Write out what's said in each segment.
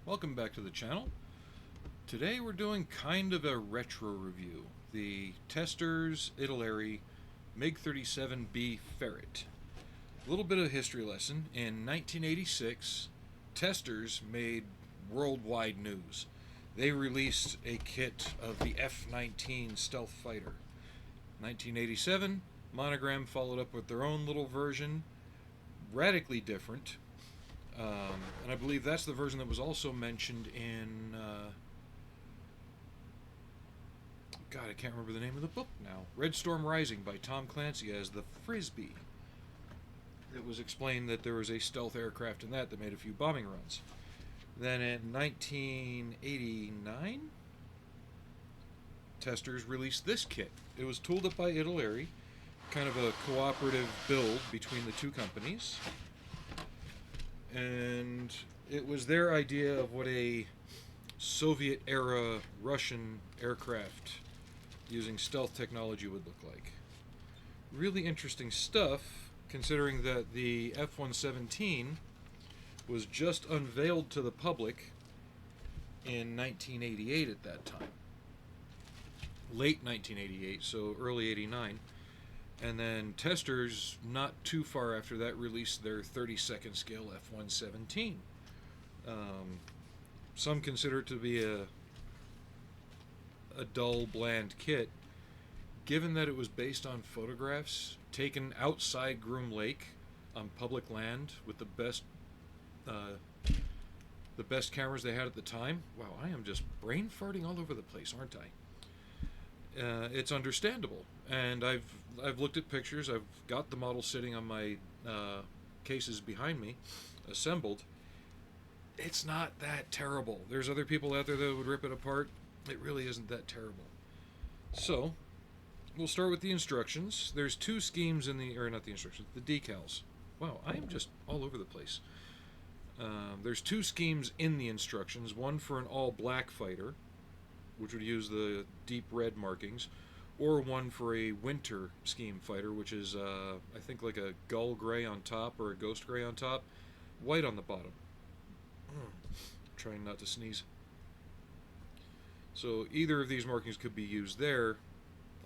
Welcome back to the channel. Today we're doing kind of a retro review. The Testors Italeri MiG-37B Ferret. A little bit of a history lesson. In 1986, Testors made worldwide news. They released a kit of the F-19 stealth fighter. 1987, Monogram followed up with their own little version, radically different. And I believe that's the version that was also mentioned in, God, I can't remember the name of the book now. Red Storm Rising by Tom Clancy as the Frisbee. It was explained that there was a stealth aircraft in that made a few bombing runs. Then in 1989, Testors released this kit. It was tooled up by Italeri, kind of a cooperative build between the two companies. And it was their idea of what a Soviet-era Russian aircraft using stealth technology would look like. Really interesting stuff, considering that the F-117 was just unveiled to the public in 1988 at that time. Late 1988, so early 89. And then Testors, not too far after that, released their 32nd scale F-117. Some consider it to be a dull, bland kit, given that it was based on photographs taken outside Groom Lake on public land with the best cameras they had at the time. Wow, I am just brain farting all over the place, aren't I? It's understandable, and I've looked at pictures. I've got the model sitting on my cases behind me, assembled. It's not that terrible. There's other people out there that would rip it apart. It really isn't that terrible. So, we'll start with the instructions. There's two schemes in the, or not the instructions, the decals. Wow, I am just all over the place. There's two schemes in the instructions. One for an all-black fighter, which would use the deep red markings, or one for a winter scheme fighter, which is, I think, like a gull gray on top or a ghost gray on top, white on the bottom. Trying not to sneeze. So either of these markings could be used there.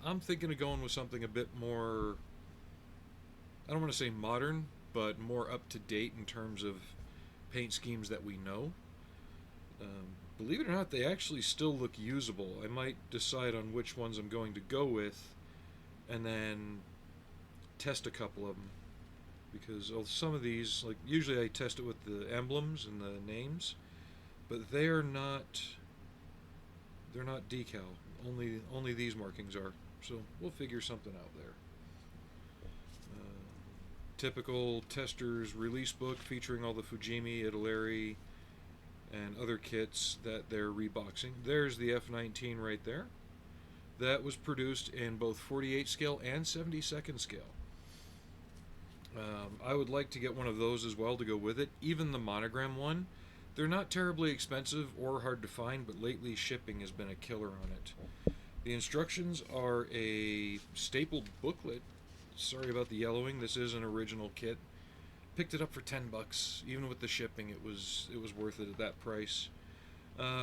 I'm thinking of going with something a bit more, I don't want to say modern, but more up to date in terms of paint schemes that we know. Believe it or not, they actually still look usable. I might decide on which ones I'm going to go with and then test a couple of them, because some of these, like, usually I test it with the emblems and the names, but they're not decal. Only these markings are. So we'll figure something out there. Typical Testors release book featuring all the Fujimi, Italeri, and other kits that they're reboxing. There's the F-19 right there. That was produced in both 48 scale and 72nd scale. I would like to get one of those as well to go with it. Even the monogram one. They're not terribly expensive or hard to find, but lately shipping has been a killer on it. The instructions are a stapled booklet. Sorry about the yellowing. This is an original kit. Picked it up for $10. Even with the shipping, it was worth it at that price.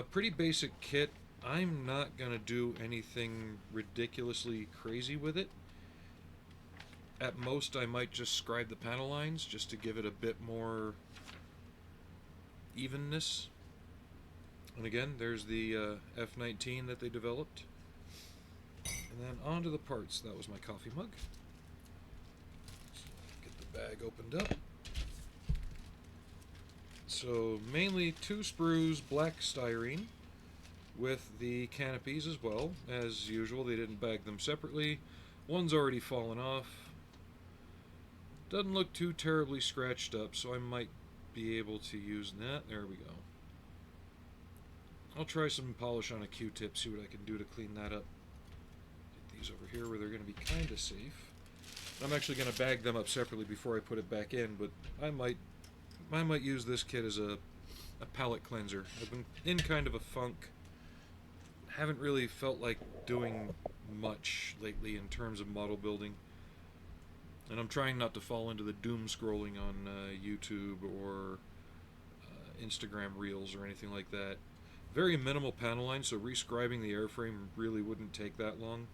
Pretty basic kit. I'm not gonna do anything ridiculously crazy with it. At most, I might just scribe the panel lines just to give it a bit more evenness. And again, there's the F-19 that they developed. And then on to the parts. That was my coffee mug. Get the bag opened up. So mainly two sprues, black styrene, with the canopies as well. As usual, they didn't bag them separately. One's already fallen off. Doesn't look too terribly scratched up, so I might be able to use that. There we go. I'll try some polish on a Q-tip, see what I can do to clean that up. Get these over here where they're going to be kind of safe. I'm actually going to bag them up separately before I put it back in, but I might use this kit as a palette cleanser. I've been in kind of a funk. Haven't really felt like doing much lately in terms of model building. And I'm trying not to fall into the doom scrolling on YouTube or Instagram reels or anything like that. Very minimal panel line, so rescribing the airframe really wouldn't take that long.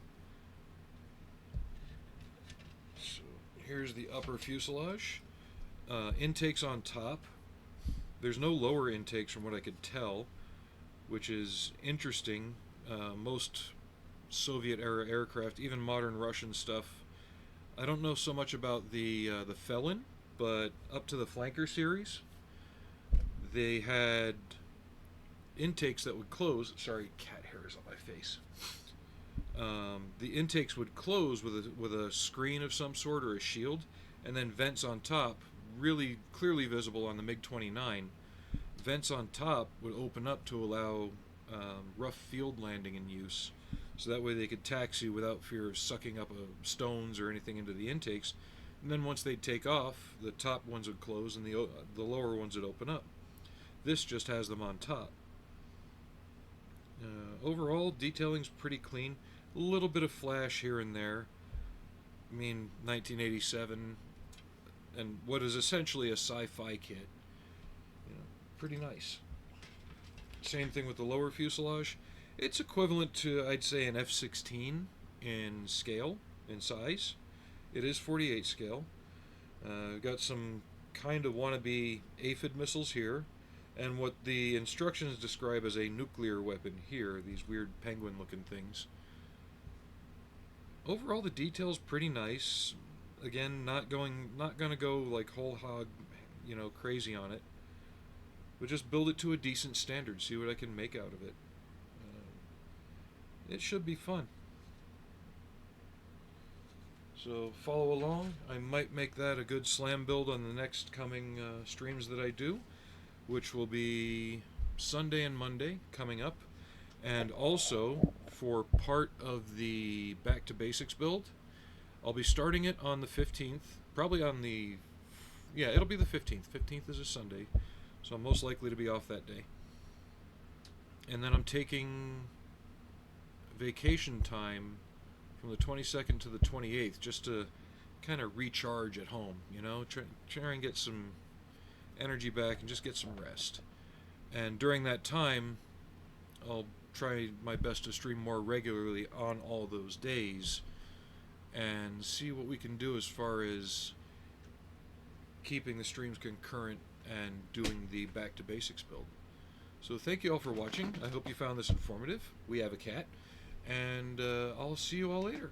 So here's the upper fuselage. Intakes on top. There's no lower intakes from what I could tell, which is interesting. Most Soviet era aircraft, even modern Russian stuff, I don't know so much about the Felon, but up to the Flanker series, they had intakes that would close. Sorry, cat hairs on my face. The intakes would close with a screen of some sort or a shield, and then vents on top, really clearly visible on the MiG-29. Vents on top would open up to allow rough field landing in use, so that way they could taxi without fear of sucking up stones or anything into the intakes. And then once they'd take off, the top ones would close and the lower ones would open up. This just has them on top. Overall, detailing's pretty clean. A little bit of flash here and there. I mean, 1987, and what is essentially a sci-fi kit. Pretty nice. Same thing with the lower fuselage. It's equivalent to, I'd say, an F-16 in scale, in size. It is 48 scale. Got some kind of wannabe aphid missiles here, and what the instructions describe as a nuclear weapon here, these weird penguin-looking things. Overall, the detail's pretty nice. Again, not gonna go like whole hog, crazy on it. But just build it to a decent standard, see what I can make out of it. It should be fun. So follow along. I might make that a good slam build on the next coming streams that I do, which will be Sunday and Monday coming up. And also, for part of the Back to Basics build, I'll be starting it on the 15th. Probably on the... Yeah, it'll be the 15th. 15th is a Sunday. So I'm most likely to be off that day. And then I'm taking vacation time from the 22nd to the 28th just to kind of recharge at home, try and get some energy back and just get some rest. And during that time, I'll try my best to stream more regularly on all those days and see what we can do as far as keeping the streams concurrent and doing the Back to Basics build. So thank you all for watching. I hope you found this informative. We have a cat. And I'll see you all later.